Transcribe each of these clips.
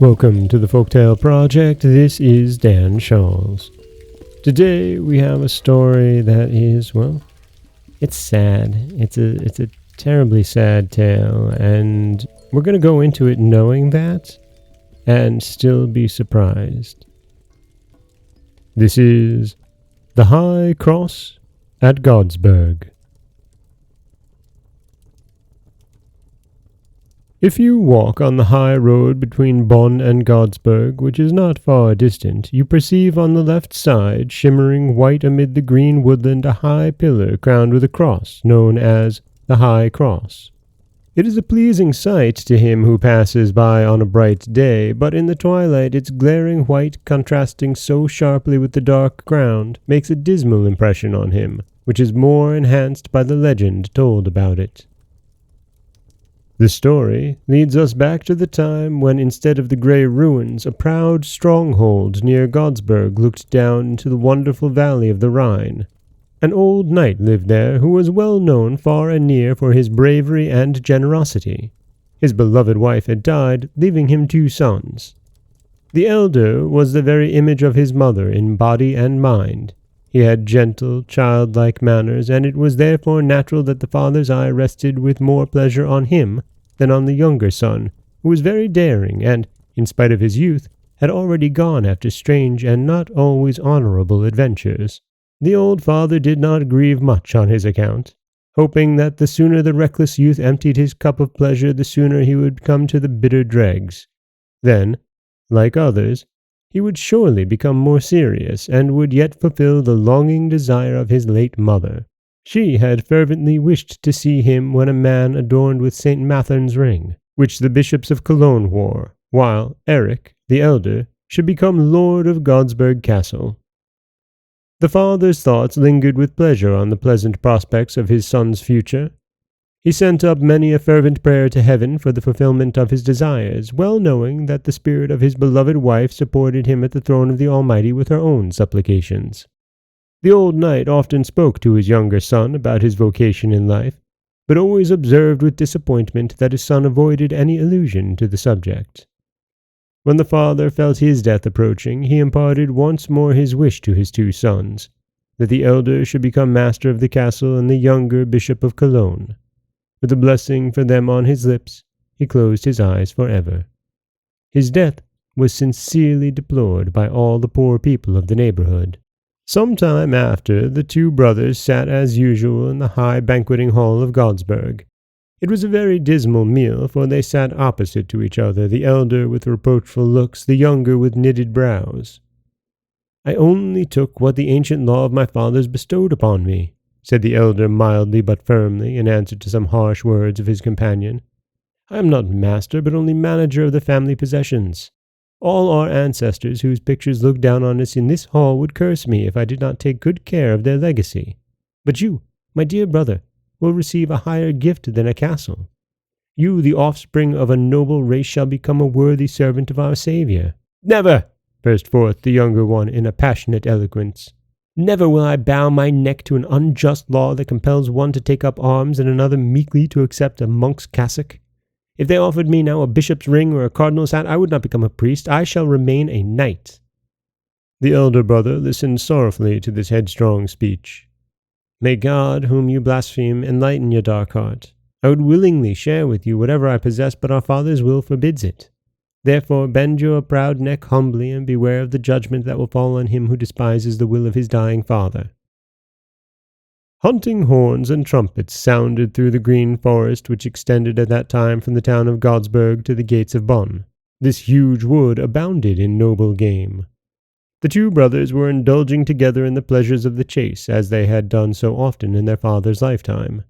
Welcome to the Folktale Project. This is Dan Scholz. Today we have a story that is, well, it's sad. It's a terribly sad tale, and we're going to go into it knowing that and still be surprised. This is The High Cross at Godesberg. If you walk on the high road between Bonn and Godesberg, which is not far distant, you perceive on the left side, shimmering white amid the green woodland, a high pillar crowned with a cross, known as the High Cross. It is a pleasing sight to him who passes by on a bright day, but in the twilight its glaring white, contrasting so sharply with the dark ground, makes a dismal impression on him, which is more enhanced by the legend told about it. The story leads us back to the time when, instead of the grey ruins, a proud stronghold near Godesberg looked down into the wonderful valley of the Rhine. An old knight lived there who was well known far and near for his bravery and generosity. His beloved wife had died, leaving him 2 sons. The elder was the very image of his mother in body and mind. He had gentle, childlike manners, and it was therefore natural that the father's eye rested with more pleasure on him than on the younger son, who was very daring and, in spite of his youth, had already gone after strange and not always honorable adventures. The old father did not grieve much on his account, hoping that the sooner the reckless youth emptied his cup of pleasure, the sooner he would come to the bitter dregs. Then, like others, he would surely become more serious, and would yet fulfill the longing desire of his late mother. She had fervently wished to see him when a man adorned with St. Mathern's ring, which the bishops of Cologne wore, while Eric, the elder, should become lord of Godesberg Castle. The father's thoughts lingered with pleasure on the pleasant prospects of his son's future. He sent up many a fervent prayer to heaven for the fulfillment of his desires, well knowing that the spirit of his beloved wife supported him at the throne of the Almighty with her own supplications. The old knight often spoke to his younger son about his vocation in life, but always observed with disappointment that his son avoided any allusion to the subject. When the father felt his death approaching, he imparted once more his wish to his 2 sons, that the elder should become master of the castle and the younger bishop of Cologne. With a blessing for them on his lips, he closed his eyes forever. His death was sincerely deplored by all the poor people of the neighborhood. Some time after, the 2 brothers sat as usual in the high banqueting hall of Godesberg. It was a very dismal meal, for they sat opposite to each other, the elder with reproachful looks, the younger with knitted brows. "I only took what the ancient law of my fathers bestowed upon me," said the elder mildly but firmly, in answer to some harsh words of his companion. "I am not master, but only manager of the family possessions. All our ancestors whose pictures look down on us in this hall would curse me if I did not take good care of their legacy. But you, my dear brother, will receive a higher gift than a castle. You, the offspring of a noble race, shall become a worthy servant of our Saviour." "Never!" burst forth the younger one in a passionate eloquence. "Never will I bow my neck to an unjust law that compels one to take up arms and another meekly to accept a monk's cassock. If they offered me now a bishop's ring or a cardinal's hat, I would not become a priest. I shall remain a knight." The elder brother listened sorrowfully to this headstrong speech. "May God, whom you blaspheme, enlighten your dark heart. I would willingly share with you whatever I possess, but our Father's will forbids it. Therefore bend your proud neck humbly, and beware of the judgment that will fall on him who despises the will of his dying father." Hunting horns and trumpets sounded through the green forest which extended at that time from the town of Godesberg to the gates of Bonn. This huge wood abounded in noble game. The 2 brothers were indulging together in the pleasures of the chase, as they had done so often in their father's lifetime.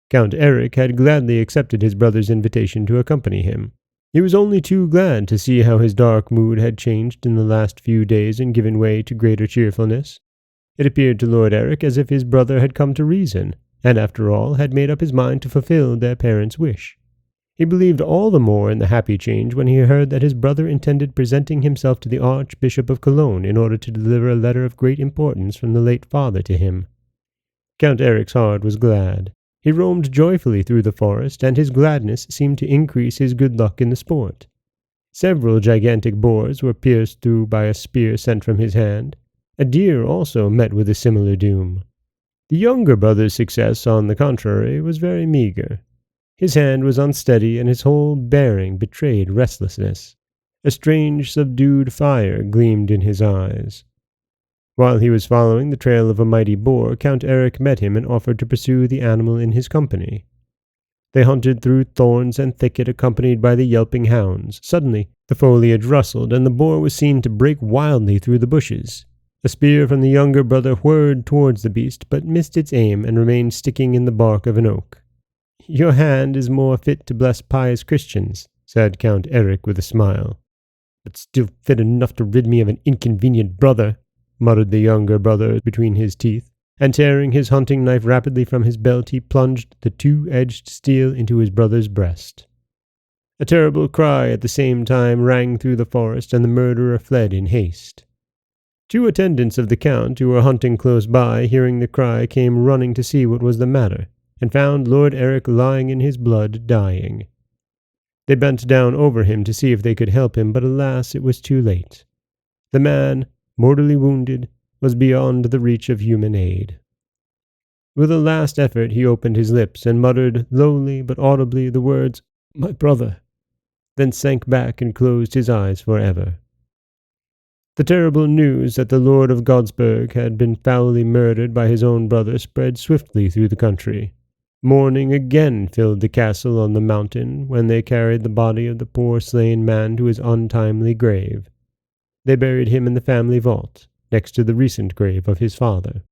Count Eric had gladly accepted his brother's invitation to accompany him. He was only too glad to see how his dark mood had changed in the last few days and given way to greater cheerfulness. It appeared to Lord Eric as if his brother had come to reason, and after all had made up his mind to fulfill their parents' wish. He believed all the more in the happy change when he heard that his brother intended presenting himself to the Archbishop of Cologne in order to deliver a letter of great importance from the late father to him. Count Eric's heart was glad. He roamed joyfully through the forest, and his gladness seemed to increase his good luck in the sport. Several gigantic boars were pierced through by a spear sent from his hand. A deer also met with a similar doom. The younger brother's success, on the contrary, was very meagre. His hand was unsteady, and his whole bearing betrayed restlessness. A strange, subdued fire gleamed in his eyes. While he was following the trail of a mighty boar, Count Eric met him and offered to pursue the animal in his company. They hunted through thorns and thicket, accompanied by the yelping hounds. Suddenly, the foliage rustled, and the boar was seen to break wildly through the bushes. A spear from the younger brother whirred towards the beast, but missed its aim and remained sticking in the bark of an oak. "Your hand is more fit to bless pious Christians," said Count Eric with a smile. "But still fit enough to rid me of an inconvenient brother," muttered the younger brother between his teeth, and tearing his hunting knife rapidly from his belt, he plunged the two-edged steel into his brother's breast. A terrible cry at the same time rang through the forest, and the murderer fled in haste. Two attendants of the Count, who were hunting close by, hearing the cry, came running to see what was the matter, and found Lord Eric lying in his blood, dying. They bent down over him to see if they could help him, but alas, it was too late. The man, mortally wounded, was beyond the reach of human aid. With a last effort he opened his lips and muttered lowly but audibly the words, "My brother," then sank back and closed his eyes forever. The terrible news that the Lord of Godesberg had been foully murdered by his own brother spread swiftly through the country. Mourning again filled the castle on the mountain when they carried the body of the poor slain man to his untimely grave. They buried him in the family vault, next to the recent grave of his father.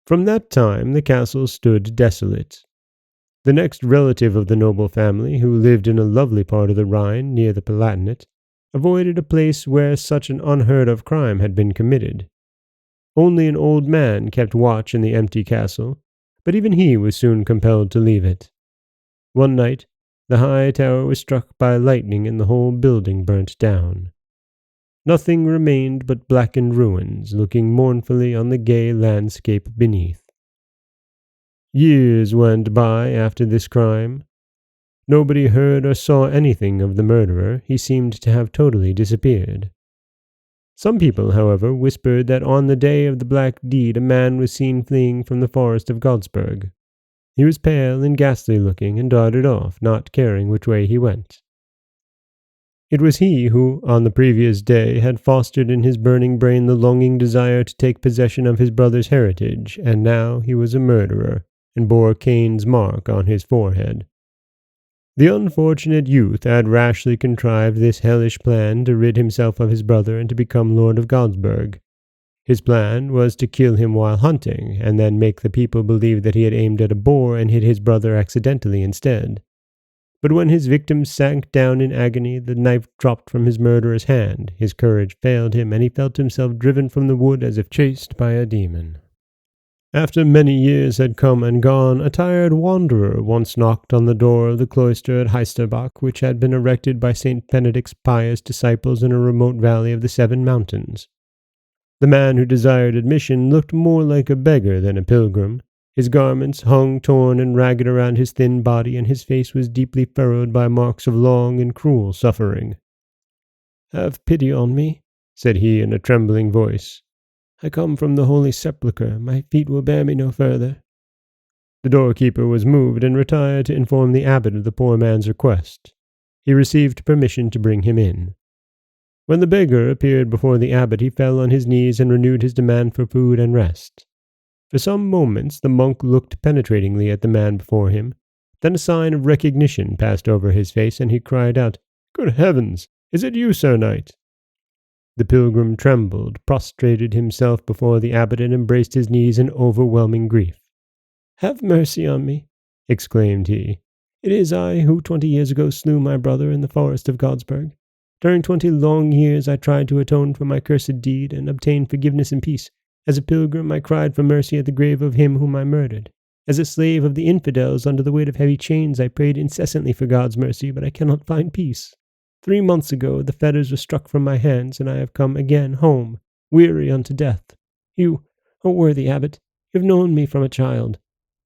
From that time the castle stood desolate. The next relative of the noble family, who lived in a lovely part of the Rhine near the Palatinate, avoided a place where such an unheard-of crime had been committed. Only an old man kept watch in the empty castle, but even he was soon compelled to leave it. One night, the high tower was struck by lightning and the whole building burnt down. Nothing remained but blackened ruins, looking mournfully on the gay landscape beneath. Years went by after this crime. Nobody heard or saw anything of the murderer. He seemed to have totally disappeared. Some people, however, whispered that on the day of the black deed a man was seen fleeing from the forest of Godesberg. He was pale and ghastly-looking, and darted off, not caring which way he went. It was he who, on the previous day, had fostered in his burning brain the longing desire to take possession of his brother's heritage, and now he was a murderer, and bore Cain's mark on his forehead. The unfortunate youth had rashly contrived this hellish plan to rid himself of his brother and to become Lord of Godesberg. His plan was to kill him while hunting, and then make the people believe that he had aimed at a boar and hit his brother accidentally instead. But when his victim sank down in agony, the knife dropped from his murderer's hand, his courage failed him, and he felt himself driven from the wood as if chased by a demon. After many years had come and gone, a tired wanderer once knocked on the door of the cloister at Heisterbach, which had been erected by St. Benedict's pious disciples in a remote valley of the Seven Mountains. The man who desired admission looked more like a beggar than a pilgrim. His garments hung torn and ragged around his thin body, and his face was deeply furrowed by marks of long and cruel suffering. "Have pity on me," said he in a trembling voice. "I come from the Holy Sepulchre. My feet will bear me no further." The doorkeeper was moved and retired to inform the abbot of the poor man's request. He received permission to bring him in. When the beggar appeared before the abbot, he fell on his knees and renewed his demand for food and rest. For some moments the monk looked penetratingly at the man before him. Then a sign of recognition passed over his face, and he cried out, "Good heavens! Is it you, Sir Knight?" The pilgrim trembled, prostrated himself before the abbot, and embraced his knees in overwhelming grief. "Have mercy on me," exclaimed he. "It is I who 20 years ago slew my brother in the forest of Godesberg. During 20 long years I tried to atone for my cursed deed and obtain forgiveness and peace. As a pilgrim I cried for mercy at the grave of him whom I murdered. As a slave of the infidels under the weight of heavy chains I prayed incessantly for God's mercy, but I cannot find peace. 3 months ago the fetters were struck from my hands, and I have come again home, weary unto death. You, O worthy abbot, you have known me from a child.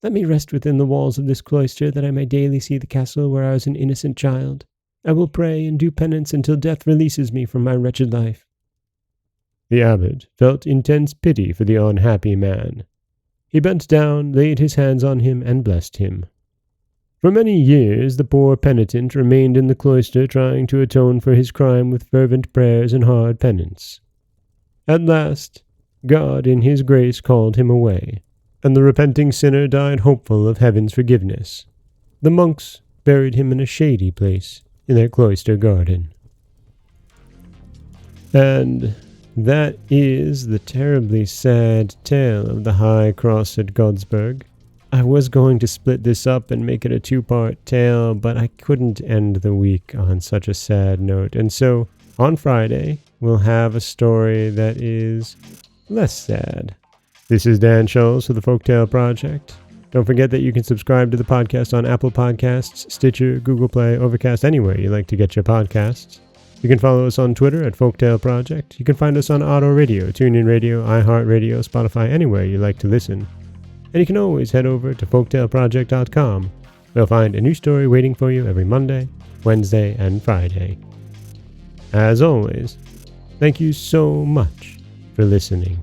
Let me rest within the walls of this cloister, that I may daily see the castle where I was an innocent child. I will pray and do penance until death releases me from my wretched life." The abbot felt intense pity for the unhappy man. He bent down, laid his hands on him, and blessed him. For many years the poor penitent remained in the cloister trying to atone for his crime with fervent prayers and hard penance. At last, God in his grace called him away, and the repenting sinner died hopeful of heaven's forgiveness. The monks buried him in a shady place in their cloister garden. And that is the terribly sad tale of the High Cross at Godesberg. I was going to split this up and make it a two-part tale, but I couldn't end the week on such a sad note. And so, on Friday, we'll have a story that is less sad. This is Dan Scholz for the Folktale Project. Don't forget that you can subscribe to the podcast on Apple Podcasts, Stitcher, Google Play, Overcast, anywhere you like to get your podcasts. You can follow us on Twitter at Folktale Project. You can find us on Auto Radio, TuneIn Radio, iHeartRadio, Spotify, anywhere you like to listen. And you can always head over to folktaleproject.com. You'll find a new story waiting for you every Monday, Wednesday, and Friday. As always, thank you so much for listening.